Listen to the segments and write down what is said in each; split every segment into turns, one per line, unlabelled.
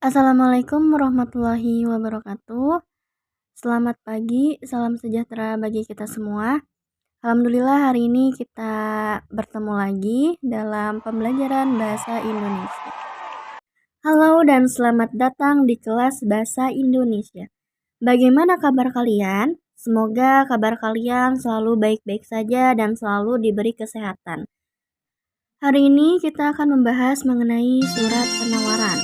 Assalamualaikum warahmatullahi wabarakatuh. Selamat pagi, salam sejahtera bagi kita semua. Alhamdulillah hari ini kita bertemu lagi dalam pembelajaran bahasa Indonesia. Halo dan selamat datang di kelas bahasa Indonesia. Bagaimana kabar kalian? Semoga kabar kalian selalu baik-baik saja dan selalu diberi kesehatan. Hari ini kita akan membahas mengenai surat penawaran.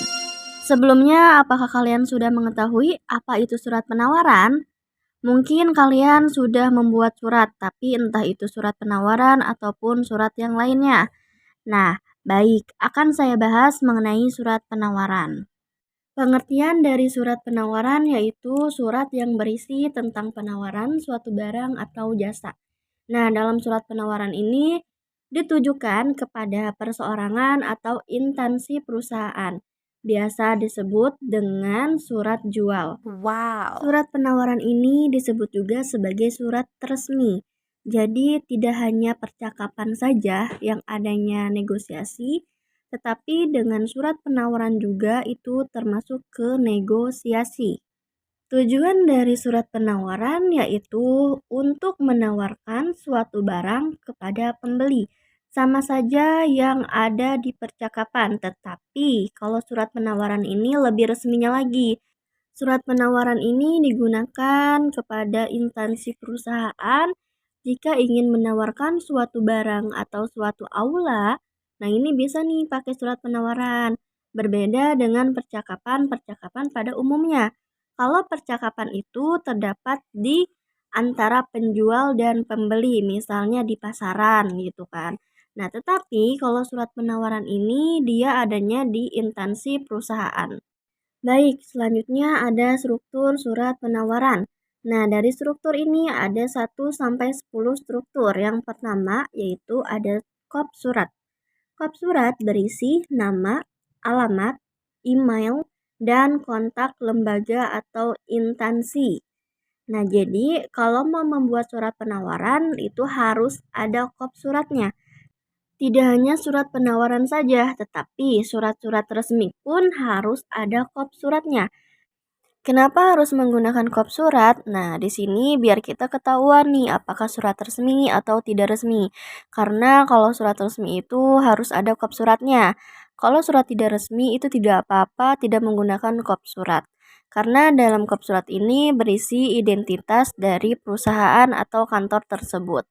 Sebelumnya, apakah kalian sudah mengetahui apa itu surat penawaran? Mungkin kalian sudah membuat surat, tapi entah itu surat penawaran ataupun surat yang lainnya. Nah, baik, akan saya bahas mengenai surat penawaran. Pengertian dari surat penawaran yaitu surat yang berisi tentang penawaran suatu barang atau jasa. Nah, dalam surat penawaran ini ditujukan kepada perseorangan atau instansi perusahaan. Biasa disebut dengan surat jual.
Wow.
Surat penawaran ini disebut juga sebagai surat resmi. Jadi tidak hanya percakapan saja yang adanya negosiasi, tetapi dengan surat penawaran juga itu termasuk ke negosiasi. Tujuan dari surat penawaran yaitu untuk menawarkan suatu barang kepada pembeli. Sama saja yang ada di percakapan, tetapi kalau surat penawaran ini lebih resminya lagi. Surat penawaran ini digunakan kepada instansi perusahaan jika ingin menawarkan suatu barang atau suatu aula. Nah, ini bisa nih pakai surat penawaran. Berbeda dengan percakapan-percakapan pada umumnya. Kalau percakapan itu terdapat di antara penjual dan pembeli, misalnya di pasaran gitu kan. Nah, tetapi kalau surat penawaran ini dia adanya di instansi perusahaan. Baik, selanjutnya ada struktur surat penawaran. Nah, dari struktur ini ada 1 sampai 10 struktur. Yang pertama yaitu ada kop surat. Kop surat berisi nama, alamat, email, dan kontak lembaga atau instansi. Nah, jadi kalau mau membuat surat penawaran itu harus ada kop suratnya. Tidak hanya surat penawaran saja, tetapi surat-surat resmi pun harus ada kop suratnya. Kenapa harus menggunakan kop surat? Nah, di sini biar kita ketahuan nih apakah surat resmi atau tidak resmi. Karena kalau surat resmi itu harus ada kop suratnya. Kalau surat tidak resmi itu tidak apa-apa tidak menggunakan kop surat. Karena dalam kop surat ini berisi identitas dari perusahaan atau kantor tersebut.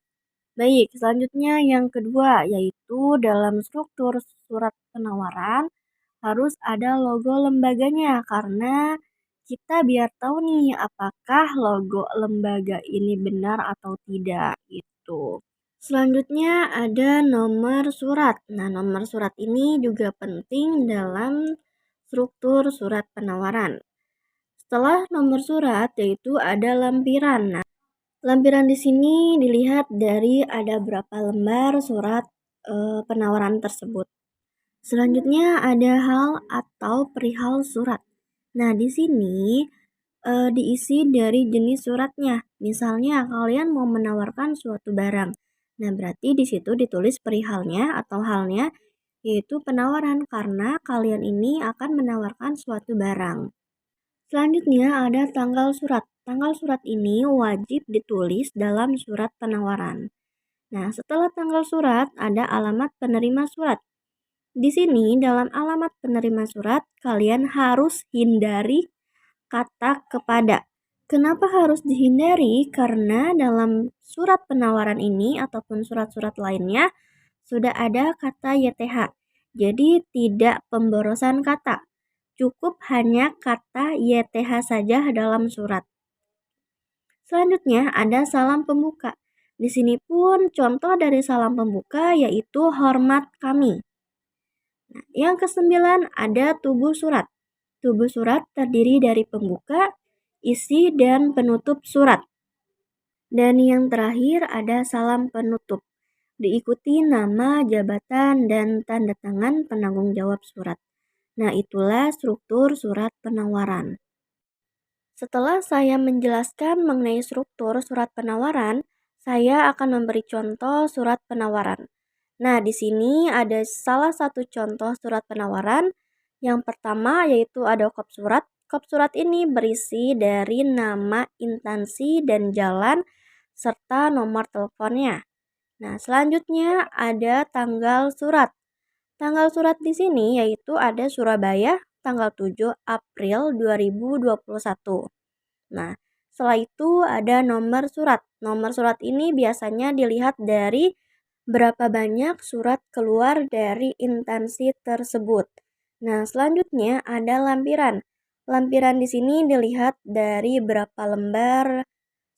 Baik, selanjutnya yang kedua yaitu dalam struktur surat penawaran harus ada logo lembaganya karena kita biar tahu nih apakah logo lembaga ini benar atau tidak gitu. Selanjutnya ada nomor surat. Nah, nomor surat ini juga penting dalam struktur surat penawaran. Setelah nomor surat yaitu ada lampiran. Nah, lampiran di sini dilihat dari ada berapa lembar surat penawaran tersebut. Selanjutnya ada hal atau perihal surat. Nah, di sini diisi dari jenis suratnya. Misalnya kalian mau menawarkan suatu barang. Nah, berarti di situ ditulis perihalnya atau halnya yaitu penawaran karena kalian ini akan menawarkan suatu barang. Selanjutnya ada tanggal surat. Tanggal surat ini wajib ditulis dalam surat penawaran. Nah, setelah tanggal surat ada alamat penerima surat. Di sini dalam alamat penerima surat kalian harus hindari kata kepada. Kenapa harus dihindari? Karena dalam surat penawaran ini ataupun surat-surat lainnya sudah ada kata YTH. Jadi tidak pemborosan kata. Cukup hanya kata YTH saja dalam surat. Selanjutnya ada salam pembuka. Di sini pun contoh dari salam pembuka yaitu hormat kami. Nah, yang kesembilan ada tubuh surat. Tubuh surat terdiri dari pembuka, isi, dan penutup surat. Dan yang terakhir ada salam penutup. Diikuti nama, jabatan, dan tanda tangan penanggung jawab surat. Nah, itulah struktur surat penawaran. Setelah saya menjelaskan mengenai struktur surat penawaran, saya akan memberi contoh surat penawaran. Nah, di sini ada salah satu contoh surat penawaran Yang pertama yaitu ada kop surat. Kop surat ini berisi dari nama instansi dan jalan serta nomor teleponnya. Nah, selanjutnya ada tanggal surat. Tanggal surat di sini yaitu ada Surabaya tanggal 7 April 2021. Nah, setelah itu ada nomor surat. Nomor surat ini biasanya dilihat dari berapa banyak surat keluar dari instansi tersebut. Nah, selanjutnya ada lampiran. Lampiran di sini dilihat dari berapa lembar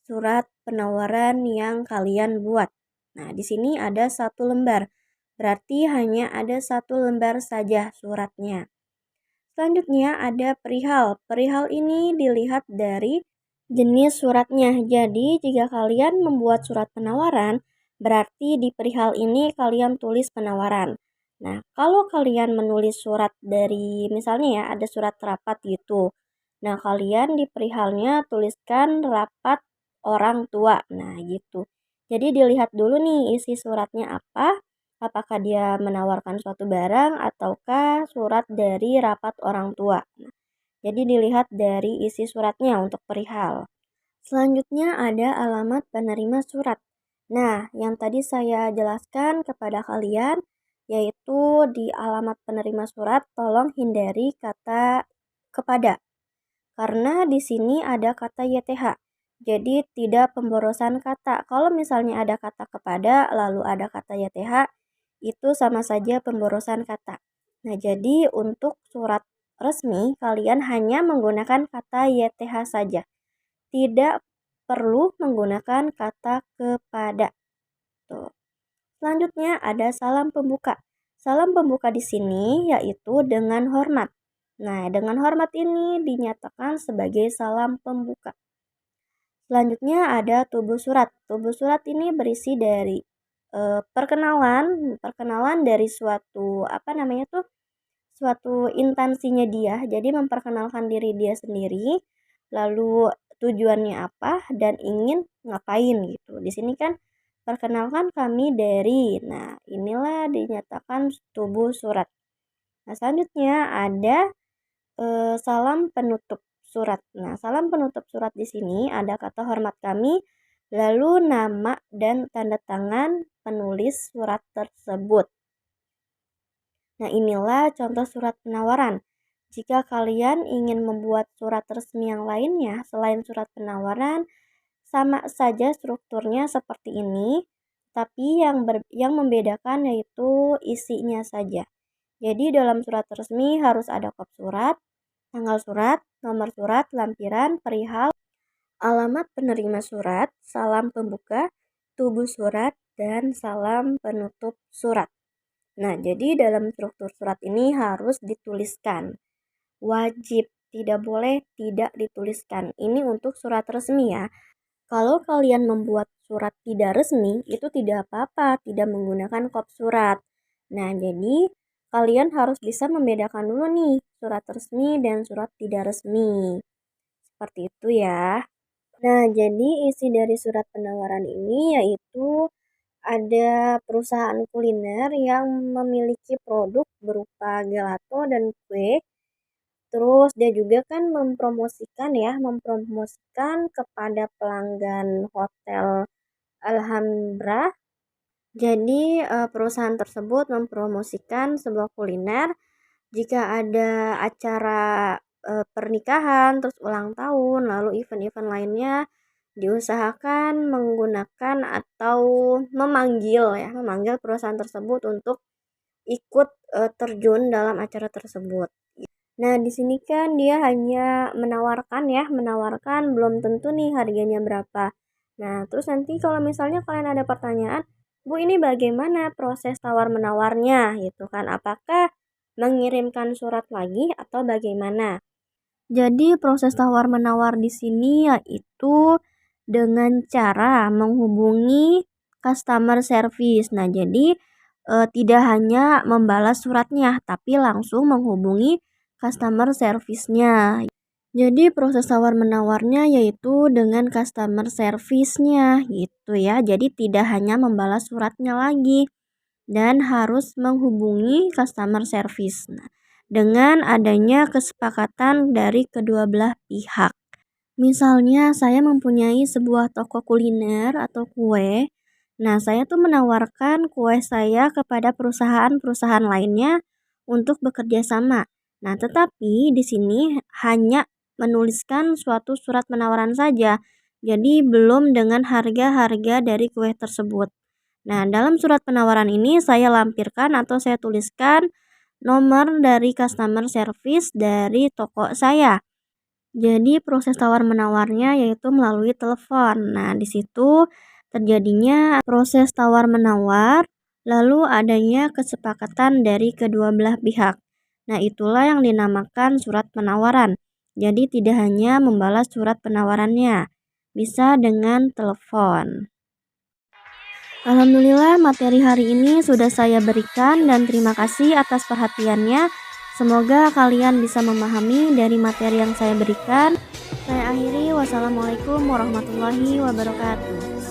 surat penawaran yang kalian buat. Nah, di sini ada satu lembar. Berarti hanya ada satu lembar saja suratnya. Selanjutnya ada perihal. Perihal ini dilihat dari jenis suratnya. Jadi, jika kalian membuat surat penawaran, berarti di perihal ini kalian tulis penawaran. Nah, kalau kalian menulis surat dari, misalnya ya, ada surat rapat gitu. Nah, kalian di perihalnya tuliskan rapat orang tua. Nah, gitu. Jadi, dilihat dulu nih isi suratnya apa. Apakah dia menawarkan suatu barang ataukah surat dari rapat orang tua. Nah, jadi dilihat dari isi suratnya untuk perihal. Selanjutnya ada alamat penerima surat. Nah, yang tadi saya jelaskan kepada kalian yaitu di alamat penerima surat tolong hindari kata kepada. Karena di sini ada kata YTH. Jadi tidak pemborosan kata. Kalau misalnya ada kata kepada lalu ada kata YTH, itu sama saja pemborosan kata. Nah, jadi untuk surat resmi kalian hanya menggunakan kata YTH saja. Tidak perlu menggunakan kata kepada. Tuh. Selanjutnya ada salam pembuka. Salam pembuka di sini yaitu dengan hormat. Nah, dengan hormat ini dinyatakan sebagai salam pembuka. Selanjutnya ada tubuh surat. Tubuh surat ini berisi dari perkenalan dari suatu suatu instansinya dia. Jadi memperkenalkan diri dia sendiri, lalu tujuannya apa dan ingin ngapain gitu. Di sini kan perkenalkan kami dari. Nah, inilah dinyatakan tubuh surat. Nah, selanjutnya ada salam penutup surat. Nah, salam penutup surat di sini ada kata hormat kami, lalu nama dan tanda tangan penulis surat tersebut. Nah, inilah contoh surat penawaran. Jika kalian ingin membuat surat resmi yang lainnya selain surat penawaran, sama saja strukturnya seperti ini, tapi yang membedakan yaitu isinya saja. Jadi dalam surat resmi harus ada kop surat, tanggal surat, nomor surat, lampiran, perihal, alamat penerima surat, salam pembuka, tubuh surat, dan salam penutup surat. Nah, jadi dalam struktur surat ini harus dituliskan. Wajib, tidak boleh tidak dituliskan. Ini untuk surat resmi ya. Kalau kalian membuat surat tidak resmi, itu tidak apa-apa, tidak menggunakan kop surat. Nah, jadi kalian harus bisa membedakan dulu nih, surat resmi dan surat tidak resmi. Seperti itu ya. Nah, jadi isi dari surat penawaran ini yaitu ada perusahaan kuliner yang memiliki produk berupa gelato dan kue. Terus dia juga kan mempromosikan kepada pelanggan hotel Alhambra. Jadi perusahaan tersebut mempromosikan sebuah kuliner jika ada acara pernikahan, terus ulang tahun, lalu event-event lainnya diusahakan menggunakan atau memanggil perusahaan tersebut untuk ikut terjun dalam acara tersebut. Nah, di sini kan dia hanya menawarkan belum tentu nih harganya berapa. Nah, terus nanti kalau misalnya kalian ada pertanyaan, Bu, ini bagaimana proses tawar-menawarnya gitu kan? Apakah mengirimkan surat lagi atau bagaimana? Jadi proses tawar-menawar di sini yaitu dengan cara menghubungi customer service. Nah, jadi tidak hanya membalas suratnya, tapi langsung menghubungi customer service-nya. Jadi proses tawar-menawarnya yaitu dengan customer service-nya gitu ya. Jadi tidak hanya membalas suratnya lagi dan harus menghubungi customer service. Nah, dengan adanya kesepakatan dari kedua belah pihak. Misalnya saya mempunyai sebuah toko kuliner atau kue. Nah, saya tuh menawarkan kue saya kepada perusahaan-perusahaan lainnya untuk bekerja sama. Nah, tetapi di sini hanya menuliskan suatu surat penawaran saja. Jadi belum dengan harga-harga dari kue tersebut. Nah, dalam surat penawaran ini saya lampirkan atau saya tuliskan nomor dari customer service dari toko saya. Jadi proses tawar-menawarnya yaitu melalui telepon. Nah, di situ terjadinya proses tawar-menawar, lalu adanya kesepakatan dari kedua belah pihak. Nah, itulah yang dinamakan surat penawaran. Jadi tidak hanya membalas surat penawarannya, bisa dengan telepon. Alhamdulillah materi hari ini sudah saya berikan dan terima kasih atas perhatiannya. Semoga kalian bisa memahami dari materi yang saya berikan. Saya akhiri, wassalamualaikum warahmatullahi wabarakatuh.